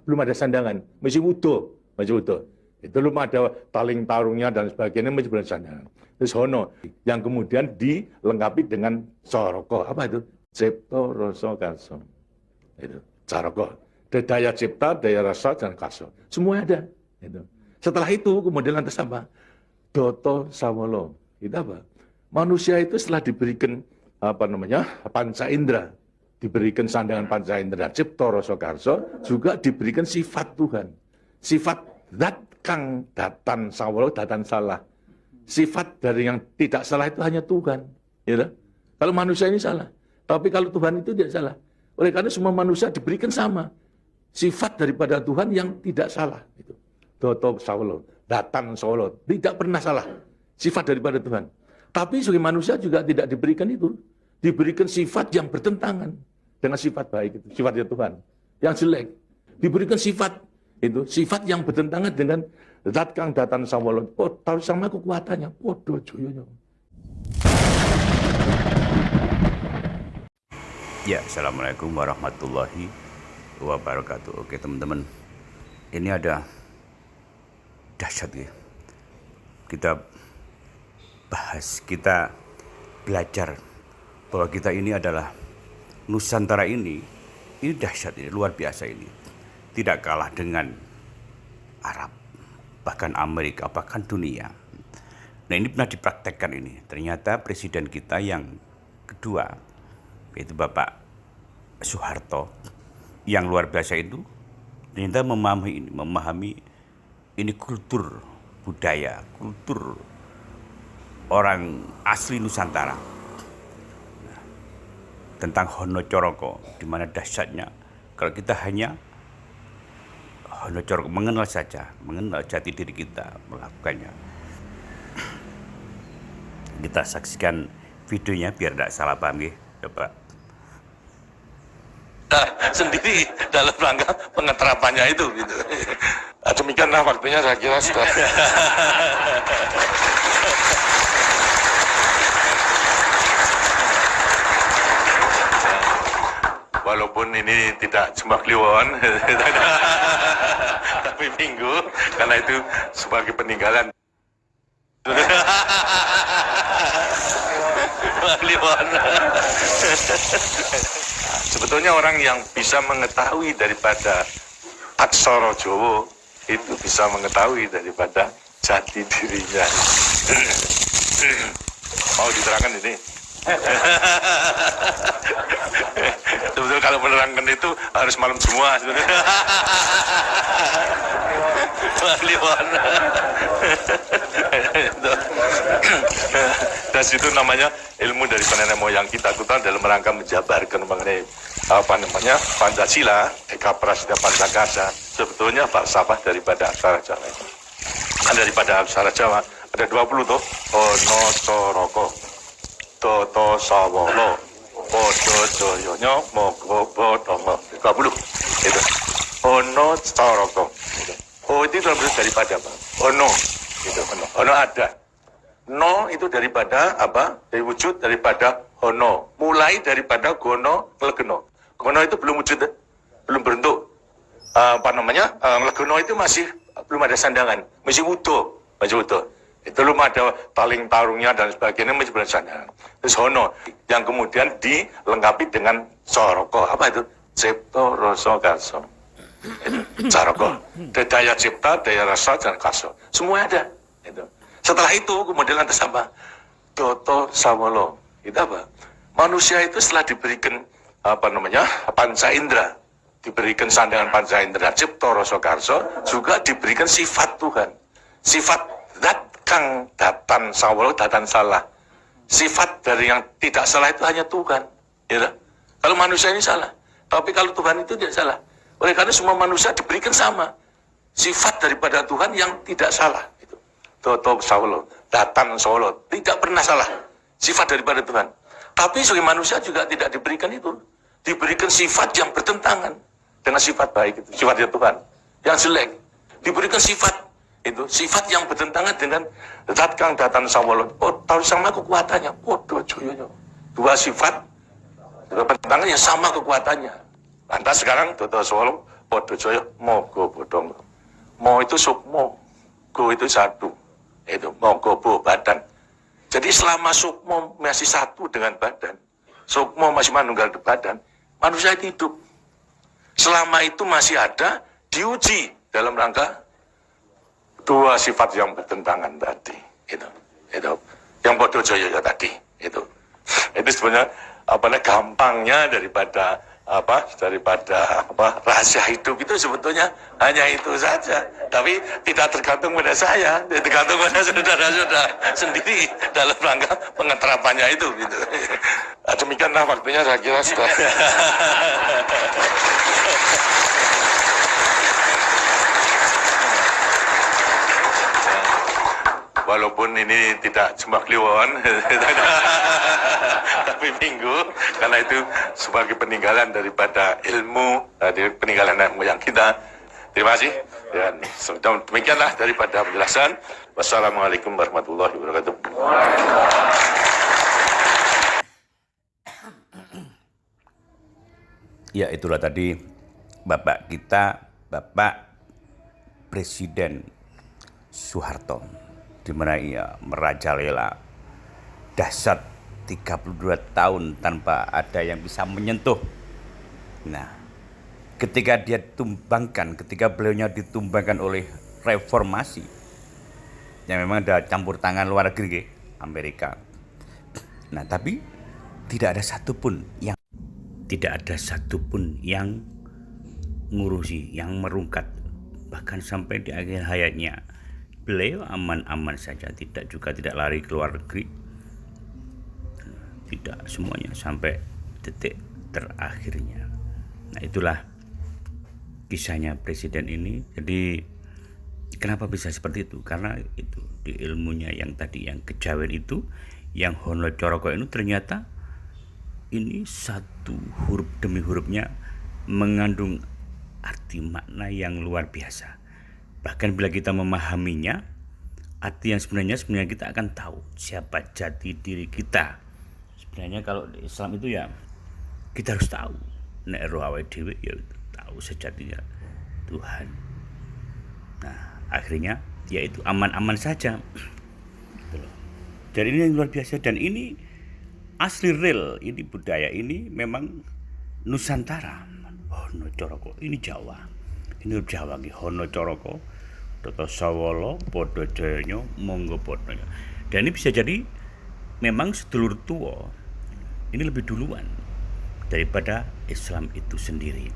belum ada sandangan, masih utuh. Itu belum ada taling tarungnya dan sebagainya, masih belum ada sandangan. Terus hono yang kemudian dilengkapi dengan soroko. Apa itu? Cipta rasa karsa. Itu caroko. Daya cipta, daya rasa dan karsa. Semua ada. Itu. Setelah itu kemudian lantas apa? Doto sawolo. Itu apa? Manusia itu setelah diberikan panca indera, diberikan sandangan panca indera, cipta rasa karsa, juga diberikan sifat Tuhan. Sifat zat kang datan sawolo, datan salah. Sifat dari yang tidak salah itu hanya Tuhan. Ya, kalau manusia ini salah. Tapi kalau Tuhan itu tidak salah. Oleh karena semua manusia diberikan sama. Sifat daripada Tuhan yang tidak salah. Itu. Doto sawolo, datan sawolo. Tidak pernah salah. Sifat daripada Tuhan. Tapi sebagai manusia juga tidak diberikan itu. Diberikan sifat yang bertentangan dengan sifat baik itu. Sifatnya Tuhan. Yang jelek. Diberikan sifat itu. Sifat yang bertentangan dengan zat kang datan sawolo. Oh, tahu sama kekuatannya. Podo joyonya. Ya, assalamualaikum warahmatullahi wabarakatuh. Oke teman-teman, ini ada dahsyat ya. Kita bahas, kita belajar bahwa kita ini adalah Nusantara ini dahsyat ini, luar biasa ini. Tidak kalah dengan Arab, bahkan Amerika, bahkan dunia. Nah ini pernah dipraktekkan ini. Ternyata presiden kita yang kedua, yaitu Bapak Soeharto, yang luar biasa itu, ternyata memahami ini kultur budaya, kultur orang asli Nusantara. Nah, tentang Hono Coroko, di mana dahsyatnya kalau kita hanya Hono Coroko, mengenal saja, mengenal jati diri kita, melakukannya. Kita saksikan videonya biar tidak salah paham ya, coba. Sendiri dalam rangka pengeterapannya itu gitu. Demikianlah waktunya saya kira sudah. Walaupun ini tidak cuma kliwon tapi minggu, karena itu sebagai peninggalan. Kliwon. Sebetulnya orang yang bisa mengetahui daripada aksara Jawa itu bisa mengetahui daripada jati dirinya. Mau diterangkan ini? Sebetulnya kalau menerangkan itu harus malam semua. Dan itu namanya ilmu dari nenek moyang kita dalam rangka menjabarkan mengenai Pancasila, Eka Prasida Pancakasa. Sebetulnya falsafah daripada aksara Jawa. Daripada aksara Jawa ada 20 tuh. Hono Coroko, Doto Sawolo, Podo Joyonya, Mogo Bodongo. 20 itu. Hono Coroko. Oh itu daripada apa? Hono. Itu Hono. Hono ada. No itu daripada apa? Dari wujud daripada Hono. Mulai daripada Gono Legeno. Gono itu belum wujud, belum bentuk. Legeno itu masih belum ada sandangan, masih utuh. Itu belum ada taling tarungnya dan sebagainya, masih belum ada sandangan. Terus Hono yang kemudian dilengkapi dengan soroko. Apa itu? Cipta rasa karsa. Caroko. Daya cipta, daya rasa dan karsa. Semua ada. Itu. Setelah itu kemudian lantas apa? Doto sawolo. Itu apa? Manusia itu setelah diberikan panca indera, diberikan sandangan panca indera, cipta rasa karsa, juga diberikan sifat Tuhan. Sifat zat kang datan sawolo, datan salah. Sifat dari yang tidak salah itu hanya Tuhan. Ya, kalau manusia ini salah, tapi kalau Tuhan itu tidak salah. Oleh karena semua manusia diberikan sama. Sifat daripada Tuhan yang tidak salah. Doto sawolo, datan sawolo, tidak pernah salah. Sifat daripada Tuhan. Tapi sebagai manusia juga tidak diberikan itu. Diberikan sifat yang bertentangan dengan sifat baik itu, sifatnya Tuhan. Yang jelek, diberikan sifat itu, sifat yang bertentangan dengan zat kang datan sawolo. Oh, tahu sama kekuatannya. Podo joyonya. Dua sifat bertentangan yang sama kekuatannya. Lantas sekarang Doto sawolo, Podo Jaya Mogo Bodong. Mo itu sukmo, go itu satu. Itu Mogo Bo badan. Jadi selama sukmo masih satu dengan badan, sukmo masih manunggal di badan, manusia itu hidup. Selama itu masih ada, diuji dalam rangka dua sifat yang bertentangan tadi. Itu yang Podo Jaya tadi. Itu sebenarnya gampangnya daripada rahasia hidup itu sebetulnya hanya itu saja, tapi tidak tergantung pada saya, tergantung pada saudara-saudara sendiri dalam rangka pengeterapannya itu gitu. Demikianlah waktunya saya kira sudah. Walaupun ini tidak cuma kliwon, tapi minggu, karena itu sebagai peninggalan daripada ilmu, dari peninggalan nenek moyang kita. Terima kasih. Dan demikianlah daripada penjelasan. Wassalamualaikum warahmatullahi wabarakatuh. Ya, itulah tadi Bapak kita, Bapak Presiden Soeharto, di mana ia merajalela dahsyat 32 tahun tanpa ada yang bisa menyentuh. Nah, ketika beliaunya ditumbangkan oleh reformasi, yang memang ada campur tangan luar negeri, Amerika. Nah, tapi tidak ada satupun yang ngurusi, yang merungkat. Bahkan sampai di akhir hayatnya, beliau aman-aman saja, tidak lari ke luar negeri, tidak semuanya sampai detik terakhirnya. Nah, itulah kisahnya presiden ini. Jadi kenapa bisa seperti itu? Karena itu di ilmunya yang tadi, yang kejawen itu, yang Hono Coroko itu ternyata ini satu huruf demi hurufnya mengandung arti makna yang luar biasa. Bahkan bila kita memahaminya, arti yang sebenarnya kita akan tahu siapa jati diri kita. Sebenarnya kalau di Islam itu ya kita harus tahu nek roh awake dhewe ya tahu sejatinya Tuhan. Nah, akhirnya yaitu aman-aman saja. Dan ini yang luar biasa, dan ini asli real, ini budaya ini memang Nusantara. Hono Coroko ini Jawa. Ini Jawa nggih, Hono Coroko, Toto Sawolo, Podo Jaya, Monggo Podo. Dan ini bisa jadi memang sedulur tua ini lebih duluan daripada Islam itu sendiri.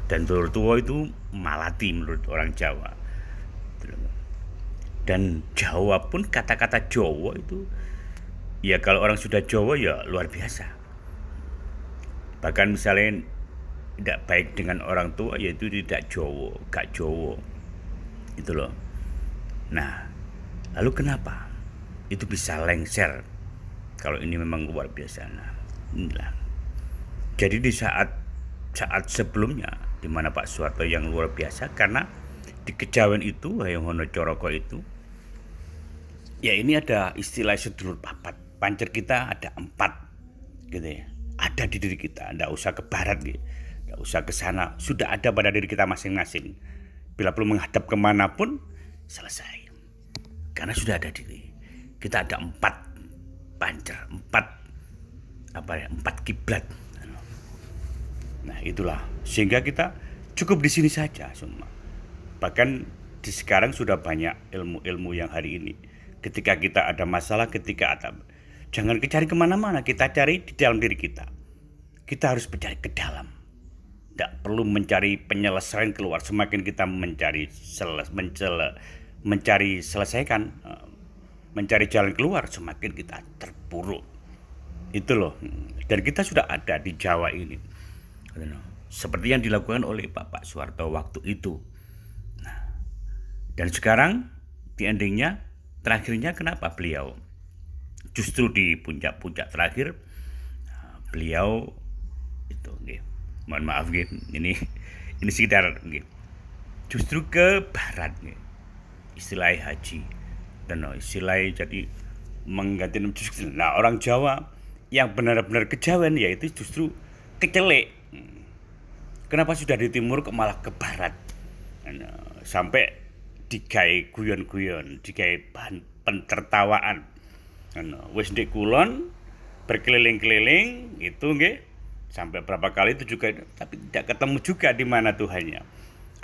Dan sedulur tua itu malati menurut orang Jawa. Dan Jawa pun, kata-kata Jawa itu ya kalau orang sudah Jawa ya luar biasa. Bahkan misalnya tidak baik dengan orang tua, yaitu tidak Jawa, gak Jawa. Itu loh. Nah, lalu kenapa itu bisa lengser kalau ini memang luar biasa? Nah, inilah. Jadi di saat sebelumnya, di mana Pak Soeharto yang luar biasa, karena di kejawen itu, Hayang Hono Coroko itu, ya ini ada istilah sedulur papat. Pancer kita ada 4, gitu ya. Ada di diri kita, tidak usah ke barat, gitu. Tidak usah ke sana, sudah ada pada diri kita masing-masing. Bila perlu menghadap kemanapun, selesai. Karena sudah ada diri. Kita ada 4 pancer, 4 kiblat. Nah, itulah. Sehingga kita cukup di sini saja semua. Bahkan di sekarang sudah banyak ilmu-ilmu yang hari ini. Ketika kita ada masalah, jangan cari kemana-mana, kita cari di dalam diri kita. Kita harus mencari ke dalam. Tidak perlu mencari penyelesaian keluar. Semakin kita mencari jalan keluar, semakin kita terpuruk. Itu loh. Dan kita sudah ada di Jawa ini. Seperti yang dilakukan oleh Bapak Soeharto waktu itu. Nah, dan sekarang di endingnya, terakhirnya kenapa beliau justru di puncak-puncak terakhir beliau itu, mohon maaf, ini sekitar justru ke barat, istilah haji dan istilah jadi mengganti. Nah, orang Jawa yang benar-benar kejawen yaitu justru kecelek. Kenapa sudah di timur kok malah ke barat? Sampai digawe guyon-guyon, digawe bahan pentertawaan. Wis ndek kulon berkeliling-keliling itu nggih sampai berapa kali itu juga, tapi tidak ketemu juga di mana Tuhannya.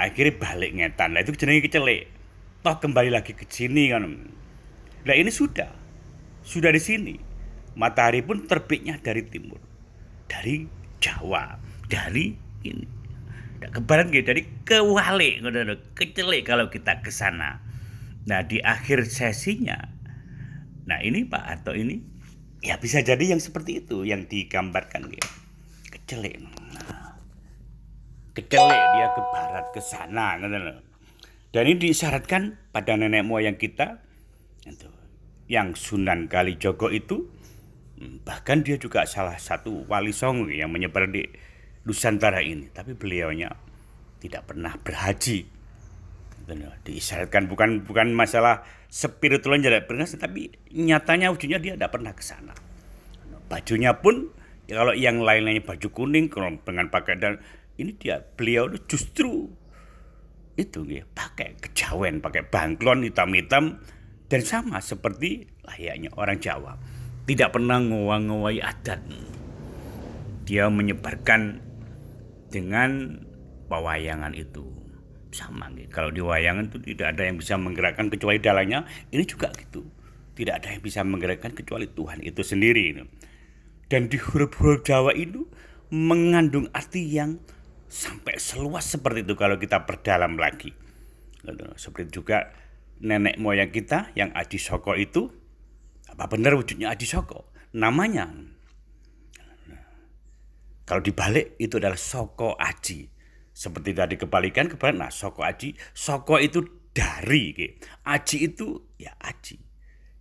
Akhirnya balik ngetan. Lah itu jenenge kecelik. Toh kembali lagi ke sini kan. Lah ini sudah di sini. Matahari pun terbitnya dari timur, dari Jawa, dari ini. Ke barat gitu, dari kewalik, kecelik kalau kita ke sana. Nah di akhir sesinya, nah ini Pak Harto ini, ya bisa jadi yang seperti itu yang digambarkan gitu. Kecelik, nah, kecelik dia ke barat ke sana, dan ini disyaratkan pada nenek moyang kita, yang Sunan Kalijogo itu, bahkan dia juga salah satu wali songo yang menyebar di Nusantara ini, tapi beliaunya tidak pernah berhaji. Diisyaratkan bukan masalah spiritual tidak pernah, tapi nyatanya wujudnya dia tidak pernah ke sana. Bajunya pun ya kalau yang lain-lainnya baju kuning dengan pakai, dan ini beliau justru itu ya, pakai kejawen, pakai bangklon hitam-hitam, dan sama seperti layaknya orang Jawa. Tidak pernah ngowang-ngowai adat. Dia menyebarkan dengan pewayangan itu sama gitu. Kalau di wayangan itu tidak ada yang bisa menggerakkan kecuali dalangnya, ini juga gitu. Tidak ada yang bisa menggerakkan kecuali Tuhan itu sendiri. Dan di huruf-huruf Jawa itu mengandung arti yang sampai seluas seperti itu kalau kita perdalam lagi. Seperti juga nenek moyang kita yang Adi Soko itu, apa benar wujudnya Adi Soko? Namanya kalau dibalik itu adalah Soko Aji. Seperti tadi kebalikan, nah Soko Aji. Soko itu dari, Aji itu ya Aji.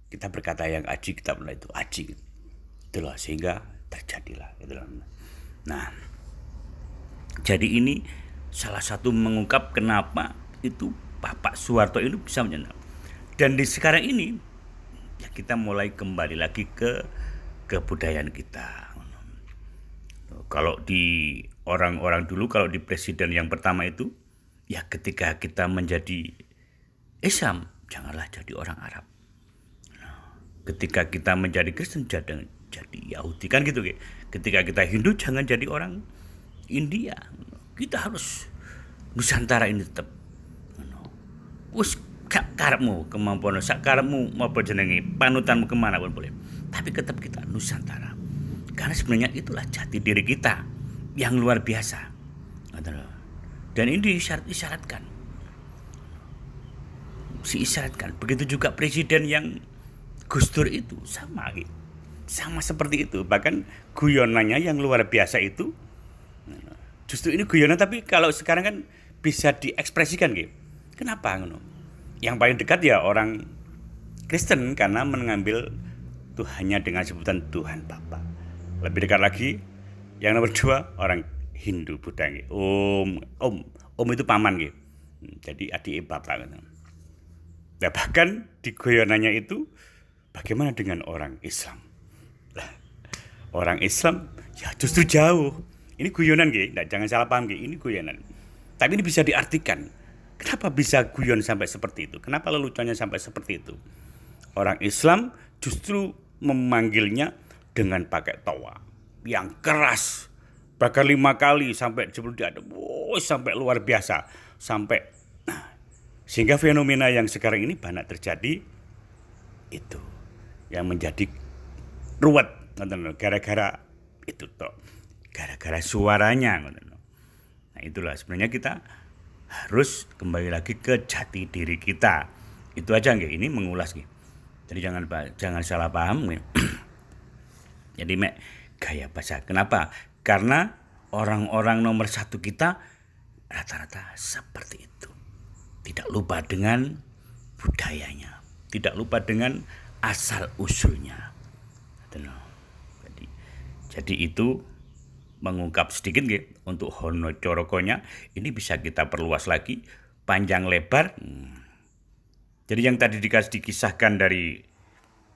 Kita berkata yang Aji, kita bilang itu Aji. Itulah sehingga terjadilah. Nah, jadi ini salah satu mengungkap kenapa itu Bapak Soeharto itu bisa menyenang. Dan di sekarang ini ya kita mulai kembali lagi ke kebudayaan kita. Kalau di orang-orang dulu, kalau di presiden yang pertama itu, ya ketika kita menjadi Islam, janganlah jadi orang Arab. Ketika kita menjadi Kristen, jadi Yahudi, kan gitu. Ketika kita Hindu, jangan jadi orang India. Kita harus Nusantara ini tetap. Wis gak karepmu kemampuan, sak karepmu mau jenenge panutanmu kemana pun boleh. Tapi tetap kita Nusantara. Karena sebenarnya itulah jati diri kita yang luar biasa. Dan ini diisyaratkan. Begitu juga presiden yang Gus Dur itu sama gitu. Sama seperti itu. Bahkan guyonannya yang luar biasa itu. Justru ini guyonan, tapi kalau sekarang kan bisa diekspresikan gitu. Kenapa? Yang paling dekat ya orang Kristen karena mengambil Tuhannya dengan sebutan Tuhan Bapa. Lebih dekat lagi yang nomor 2 orang Hindu Buddha gitu. Om itu paman gitu. Jadi adik bapak gitu. Nah, bahkan di guyonannya itu bagaimana dengan orang Islam? Lah, orang Islam ya justru jauh. Ini guyonan gitu. Nah, jangan salah paham gitu. Ini guyonan. Tapi ini bisa diartikan. Kenapa bisa guyon sampai seperti itu? Kenapa leluconnya sampai seperti itu? Orang Islam justru memanggilnya dengan pakai toa yang keras, bahkan 5 kali sampai sebelum dia ada, sampai luar biasa, sampai sehingga fenomena yang sekarang ini banyak terjadi itu yang menjadi ruwet gara-gara itu toh, gara-gara suaranya. Nah itulah sebenarnya kita harus kembali lagi ke jati diri kita. Itu aja nggih, ini mengulas nggih. Jadi jangan salah paham nggih. Jadi gaya bahasa. Kenapa? Karena orang-orang nomor 1 kita rata-rata seperti itu. Tidak lupa dengan budayanya. Tidak lupa dengan asal-usulnya. Jadi itu mengungkap sedikit untuk Hono Corokonya. Ini bisa kita perluas lagi panjang lebar. Jadi yang tadi dikisahkan dari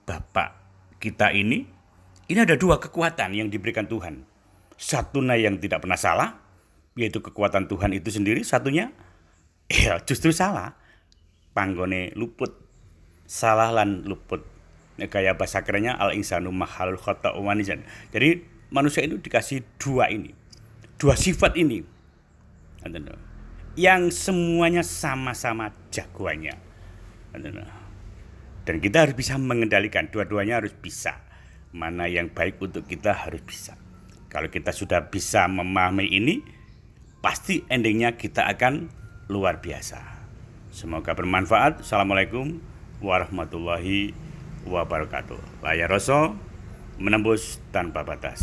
Bapak kita ini ada 2 kekuatan yang diberikan Tuhan. Satunya yang tidak pernah salah, yaitu kekuatan Tuhan itu sendiri, satunya ya justru salah. Panggone luput, salah lan luput. Gaya bahasa kerennya al insanu mahalul khata'u wa nisan. Jadi manusia itu dikasih dua sifat ini, yang semuanya sama-sama jagoannya. Dan kita harus bisa mengendalikan, dua-duanya harus bisa. Mana yang baik untuk kita harus bisa. Kalau kita sudah bisa memahami ini, pasti endingnya kita akan luar biasa. Semoga bermanfaat. Assalamualaikum warahmatullahi wabarakatuh. Layar Roso menembus tanpa batas.